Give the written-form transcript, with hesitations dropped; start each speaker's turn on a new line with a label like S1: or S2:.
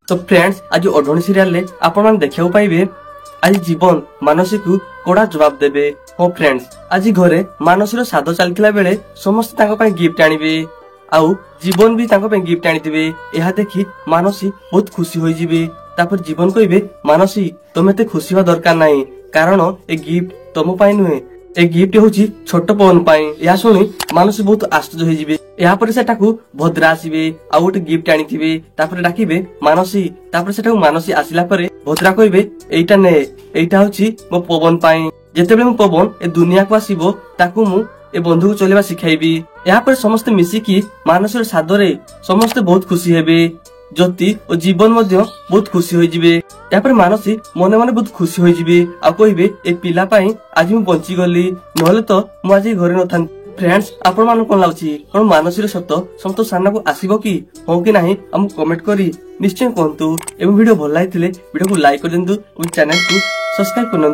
S1: तो फ्रेंड्स आज ओढ़णी सीरियल रे आपण मान देखियो पाइबे आज जीवन मानसी को कोड़ा जवाब देबे। हो फ्रेंड्स आज घरे मानसी रो सादो चलतिला बेले समस्त ताको पय गिफ्ट आनिबे आउ जीवन भी ताको पय गिफ्ट आनिथिबे। एहा देखि मानसी बहुत खुशी होई जिबे। तापर जीवन कहिबे मानसी तमे ते खुशी हो दरकार नाही कारण ए गिफ्ट तम पय नुहे ए गिफ्ट होची छोट पवन पय। या सुनी मानसी बहुत आश्चर्य होई जिबे। या पर सेटाकू भद्रा आसीबे आ गोटे गिफ्ट आनिथिबे तापर डाकिबे मानसी। तापर सेटाकू मानसी आसिला परे भद्रा कहिबे एइटा ने एइटा होची मो पवन पय। जेतेबेले मो पवन ए दुनिया को आसीबो ताकू मु ए बंधु को चलेबा सिखाइबी। या पर समस्त मिसिकी मानसीर सादरे समस्त बहुत खुशी हेबे। ज्योति और जीवन मध्य बहुत खुशी होई जिबे। या पर मानसी मने मने बहुत खुशी होई जिबे आ कहिबे ए पिला पय आज मु बंची गली नहले तो मु आज घरे न थांती। फ्रेंड्स आपण मान कोन लाउची कोन मानसीर सत्य समस्त सामना को आसीबो कि हो कि नाही हम कमेंट करी निश्चय कहंतु। एवं वीडियो भल लागिथिले वीडियो को लाइक कर देंतु और चैनल को सब्सक्राइब करन।